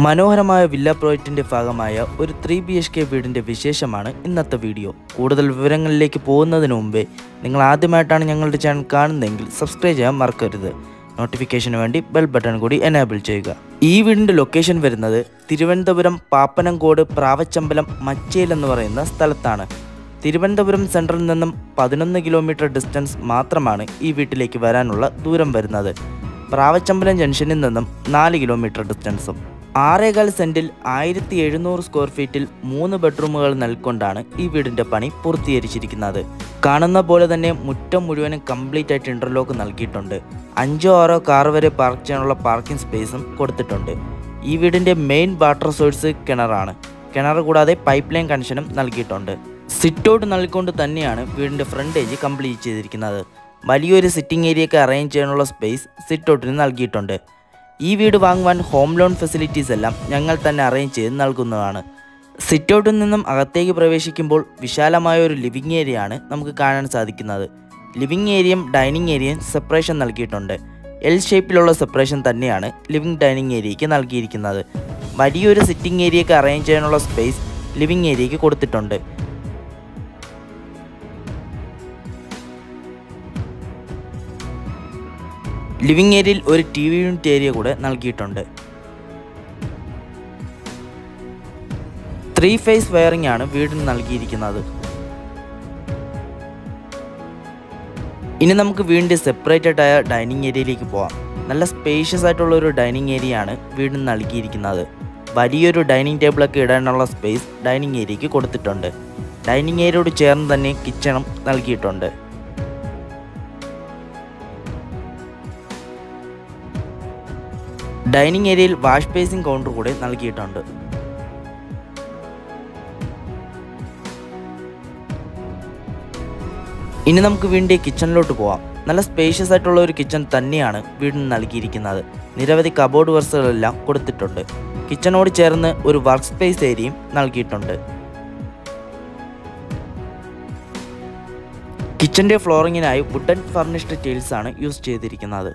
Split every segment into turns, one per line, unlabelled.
മനോഹരമായ വില്ല പ്രോജക്റ്റിന്റെ ഭാഗമായ ഒരു 3 BHK വീടിന്റെ വിശേഷമാണ് ഇന്നത്തെ വീഡിയോ. കൂടുതൽ വിവരങ്ങളിലേക്ക് പോകുന്നതിന് മുമ്പേ നിങ്ങൾ ആദ്യമായിട്ടാണ് ഞങ്ങളുടെ ചാനൽ കാണുന്നതെങ്കിൽ സബ്സ്ക്രൈബ് ചെയ്യാൻ മറക്കരുത്. നോട്ടിഫിക്കേഷന് വേണ്ടി ബെൽ ബട്ടൺ കൂടി എനേബിൾ ചെയ്യുക. ഈ വീടിന്റെ ലൊക്കേഷൻ വരുന്നത് തിരുവനന്തപുരം പാപ്പനംകോട് പ്രാവച്ചമ്പലം മച്ചേൽ എന്ന് പറയുന്ന സ്ഥലത്താണ്. തിരുവനന്തപുരം സെൻട്രലിൽ നിന്നും 11 കിലോമീറ്റർ ഡിസ്റ്റൻസ് മാത്രമാണ് ഈ വീട്ടിലേക്ക് വരാനുള്ള ദൂരം വരുന്നത്. പ്രാവച്ചമ്പലം ജംഗ്ഷനിൽ നിന്നും 4 കിലോമീറ്റർ ഡിസ്റ്റൻസും. 6.25 സെൻറ്റിൽ 1700 സ്ക്വയർ ഫീറ്റിൽ 3 ബെഡ്റൂമുകൾ നൽകൊണ്ടാണ് ഈ വീടിൻ്റെ പണി പൂർത്തീകരിച്ചിരിക്കുന്നത്. കാണുന്ന പോലെ തന്നെ മുറ്റം മുഴുവനും കംപ്ലീറ്റ് ആയിട്ട് ഇൻ്റർലോക്ക് നൽകിയിട്ടുണ്ട്. 5-6 കാർ വരെ പാർക്ക് ചെയ്യാനുള്ള പാർക്കിംഗ് സ്പേസും കൊടുത്തിട്ടുണ്ട്. ഈ വീടിൻ്റെ മെയിൻ വാട്ടർ സോഴ്സ് കിണറാണ്. കിണർ കൂടാതെ പൈപ്പ് ലൈൻ കണക്ഷനും നൽകിയിട്ടുണ്ട്. സിറ്റ് ഔട്ട് നൽകിക്കൊണ്ട് തന്നെയാണ് വീടിൻ്റെ ഫ്രണ്ടേജ് കംപ്ലീറ്റ് ചെയ്തിരിക്കുന്നത്. വലിയൊരു സിറ്റിംഗ് ഏരിയയൊക്കെ അറേഞ്ച് ചെയ്യാനുള്ള സ്പേസ് സിറ്റ് ഔട്ടിന് നൽകിയിട്ടുണ്ട്. ഈ വീട് വാങ്ങുവാൻ ഹോം ലോൺ ഫെസിലിറ്റീസ് എല്ലാം ഞങ്ങൾ തന്നെ അറേഞ്ച് ചെയ്ത് നൽകുന്നതാണ്. സിറ്റ് ഔട്ടിൽ നിന്നും അകത്തേക്ക് പ്രവേശിക്കുമ്പോൾ വിശാലമായ ഒരു ലിവിംഗ് ഏരിയയാണ് നമുക്ക് കാണാൻ സാധിക്കുന്നത്. ലിവിംഗ് ഏരിയയും ഡൈനിങ് ഏരിയയും സെപ്പറേഷൻ നൽകിയിട്ടുണ്ട്. എൽ ഷേപ്പിലുള്ള സെപ്പറേഷൻ തന്നെയാണ് ലിവിംഗ് ഡൈനിങ് ഏരിയയ്ക്ക് നൽകിയിരിക്കുന്നത്. വലിയൊരു സിറ്റിംഗ് ഏരിയയൊക്കെ അറേഞ്ച് ചെയ്യാനുള്ള സ്പേസ് ലിവിംഗ് ഏരിയയ്ക്ക് കൊടുത്തിട്ടുണ്ട്. ലിവിംഗ് ഏരിയയിൽ ഒരു TV യൂണിറ്റ് ഏരിയ കൂടെ നൽകിയിട്ടുണ്ട്. 3 ഫേസ് വയറിംഗ് ആണ് വീടിന് നൽകിയിരിക്കുന്നത്. ഇനി നമുക്ക് വീടിൻ്റെ സെപ്പറേറ്റഡ് ആയ ഡൈനിങ് ഏരിയയിലേക്ക് പോകാം. നല്ല സ്പേഷ്യസ് ആയിട്ടുള്ള ഒരു ഡൈനിങ് ഏരിയ ആണ് വീടിന് നൽകിയിരിക്കുന്നത്. വലിയൊരു ഡൈനിങ് ടേബിളൊക്കെ ഇടാനുള്ള സ്പേസ് ഡൈനിങ് ഏരിയയ്ക്ക് കൊടുത്തിട്ടുണ്ട്. ഡൈനിങ് ഏരിയയോട് ചേർന്ന് തന്നെ കിച്ചണും നൽകിയിട്ടുണ്ട്. ഡൈനിങ് ഏരിയയിൽ വാഷ് ബേസിൻ കൗണ്ടർ കൂടെ നൽകിയിട്ടുണ്ട്. ഇനി നമുക്ക് വീടിൻ്റെ കിച്ചണിലോട്ട് പോവാം. നല്ല സ്പേഷ്യസ് ആയിട്ടുള്ള ഒരു കിച്ചൺ തന്നെയാണ് വീടിന് നൽകിയിരിക്കുന്നത്. നിരവധി കബോർഡ് വർക്കുകളെല്ലാം കൊടുത്തിട്ടുണ്ട്. കിച്ചണോട് ചേർന്ന് ഒരു വർക്ക് സ്പേസ് ഏരിയയും നൽകിയിട്ടുണ്ട്. കിച്ചൻ്റെ ഫ്ലോറിങ്ങിനായി വുഡൻ ഫർണിഷ്ഡ് ടൈൽസ് ആണ് യൂസ് ചെയ്തിരിക്കുന്നത്.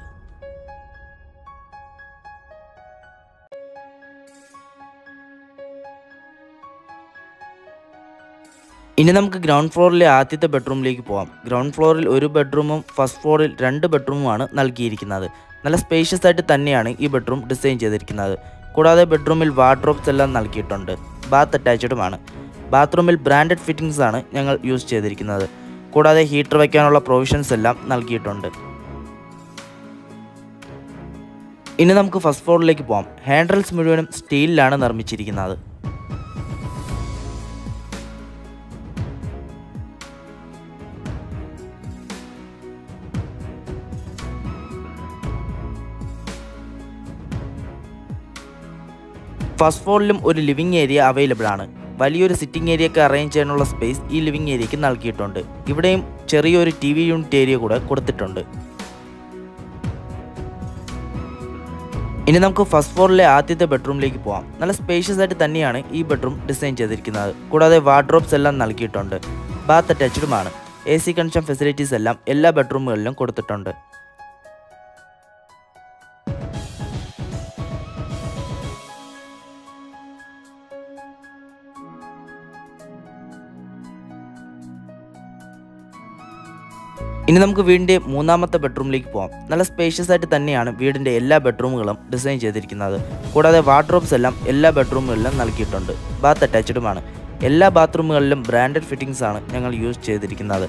ഇനി നമുക്ക് ഗ്രൗണ്ട് ഫ്ലോറിലെ ആദ്യത്തെ ബെഡ്റൂമിലേക്ക് പോകാം. ഗ്രൗണ്ട് ഫ്ലോറിൽ ഒരു ബെഡ്റൂമും ഫസ്റ്റ് ഫ്ലോറിൽ 2 ബെഡ്റൂമുമാണ് നൽകിയിരിക്കുന്നത്. നല്ല സ്പേഷ്യസ് ആയിട്ട് തന്നെയാണ് ഈ ബെഡ്റൂം ഡിസൈൻ ചെയ്തിരിക്കുന്നത്. കൂടാതെ ബെഡ്റൂമിൽ വാർഡ്രോബ്സ് എല്ലാം നൽകിയിട്ടുണ്ട്. ബാത്ത് അറ്റാച്ച്ഡുമാണ്. ബാത്റൂമിൽ ബ്രാൻഡഡ് ഫിറ്റിംഗ്സ് ആണ് ഞങ്ങൾ യൂസ് ചെയ്തിരിക്കുന്നത്. കൂടാതെ ഹീറ്റർ വയ്ക്കാനുള്ള പ്രൊവിഷൻസ് എല്ലാം നൽകിയിട്ടുണ്ട്. ഇനി നമുക്ക് ഫസ്റ്റ് ഫ്ലോറിലേക്ക് പോകാം. ഹാൻഡ് റെയിൽസ് മുഴുവനും സ്റ്റീലിലാണ് നിർമ്മിച്ചിരിക്കുന്നത്. ഫസ്റ്റ് ഫ്ലോറിലും ഒരു ലിവിംഗ് ഏരിയ അവൈലബിൾ ആണ്. വലിയൊരു സിറ്റിംഗ് ഏരിയയൊക്കെ അറേഞ്ച് ചെയ്യാനുള്ള സ്പേസ് ഈ ലിവിംഗ് ഏരിയയ്ക്ക് നൽകിയിട്ടുണ്ട്. ഇവിടെയും ചെറിയൊരു TV യൂണിറ്റ് ഏരിയ കൂടെ കൊടുത്തിട്ടുണ്ട്. ഇനി നമുക്ക് ഫസ്റ്റ് ഫ്ലോറിലെ ആദ്യത്തെ ബെഡ്റൂമിലേക്ക് പോകാം. നല്ല സ്പേഷ്യസ് ആയിട്ട് തന്നെയാണ് ഈ ബെഡ്റൂം ഡിസൈൻ ചെയ്തിരിക്കുന്നത്. കൂടാതെ വാർഡ്രോബ്സ് എല്ലാം നൽകിയിട്ടുണ്ട്. ബാത്ത് അറ്റാച്ച്ഡുമാണ്. AC കണക്ഷൻ ഫെസിലിറ്റീസ് എല്ലാം എല്ലാ ബെഡ്റൂമുകളിലും കൊടുത്തിട്ടുണ്ട്. ഇനി നമുക്ക് വീടിൻ്റെ മൂന്നാമത്തെ ബെഡ്റൂമിലേക്ക് പോകാം. നല്ല സ്പേഷ്യസ് ആയിട്ട് തന്നെയാണ് വീടിൻ്റെ എല്ലാ ബെഡ്റൂമുകളും ഡിസൈൻ ചെയ്തിരിക്കുന്നത്. കൂടാതെ വാർഡ്രോബ്സ് എല്ലാം എല്ലാ ബെഡ്റൂമുകളിലും നൽകിയിട്ടുണ്ട്. ബാത്ത് അറ്റാച്ച്ഡുമാണ്. എല്ലാ ബാത്റൂമുകളിലും ബ്രാൻഡഡ് ഫിറ്റിംഗ്സ് ആണ് ഞങ്ങൾ യൂസ് ചെയ്തിരിക്കുന്നത്.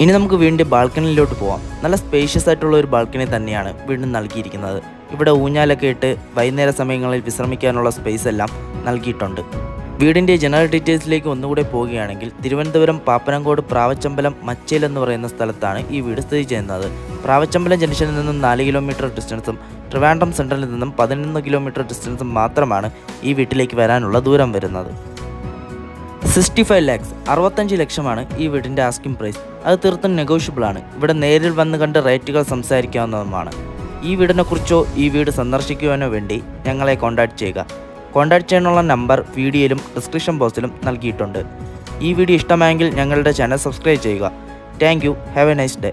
ഇനി നമുക്ക് വീടിൻ്റെ ബാൽക്കണിയിലോട്ട് പോകാം. നല്ല സ്പേഷ്യസ് ആയിട്ടുള്ള ഒരു ബാൽക്കണി തന്നെയാണ് വീടിന് നൽകിയിരിക്കുന്നത്. ഇവിടെ ഊഞ്ഞാലൊക്കെ ഇട്ട് വൈകുന്നേര സമയങ്ങളിൽ വിശ്രമിക്കാനുള്ള സ്പേസ് എല്ലാം നൽകിയിട്ടുണ്ട്. വീടിൻ്റെ ജനറൽ ഡീറ്റെയിൽസിലേക്ക് ഒന്നുകൂടെ പോവുകയാണെങ്കിൽ തിരുവനന്തപുരം പാപ്പനംകോട് പ്രാവച്ചമ്പലം മച്ചേൽ എന്ന് പറയുന്ന സ്ഥലത്താണ് ഈ വീട് സ്ഥിതി ചെയ്യുന്നത്. പ്രാവച്ചമ്പലം ജംഗ്ഷനിൽ നിന്നും 4 കിലോമീറ്റർ ഡിസ്റ്റൻസും ട്രിവാൻഡ്രം സെൻട്രലിൽ നിന്നും 11 കിലോമീറ്റർ ഡിസ്റ്റൻസും മാത്രമാണ് ഈ വീട്ടിലേക്ക് വരാനുള്ള ദൂരം വരുന്നത്. 65 lakhs 65 ലക്ഷമാണ് ഈ വീടിൻ്റെ ആസ്കിംഗ് പ്രൈസ്. അത് തീർത്തും നെഗോഷ്യബിൾ ആണ്. ഇവിടെ നേരിൽ വന്ന് കണ്ട് റേറ്റുകൾ സംസാരിക്കാവുന്നതുമാണ്. ഈ വീടിനെക്കുറിച്ചോ ഈ വീട് സന്ദർശിക്കുവാനോ വേണ്ടി ഞങ്ങളെ കോൺടാക്റ്റ് ചെയ്യുക. കോൺടാക്റ്റ് ചെയ്യാനുള്ള നമ്പർ വീഡിയോയിലും ഡിസ്ക്രിപ്ഷൻ ബോക്സിലും നൽകിയിട്ടുണ്ട്. ഈ വീഡിയോ ഇഷ്ടമായെങ്കിൽ ഞങ്ങളുടെ ചാനൽ സബ്സ്ക്രൈബ് ചെയ്യുക. Thank you. Have A nice day.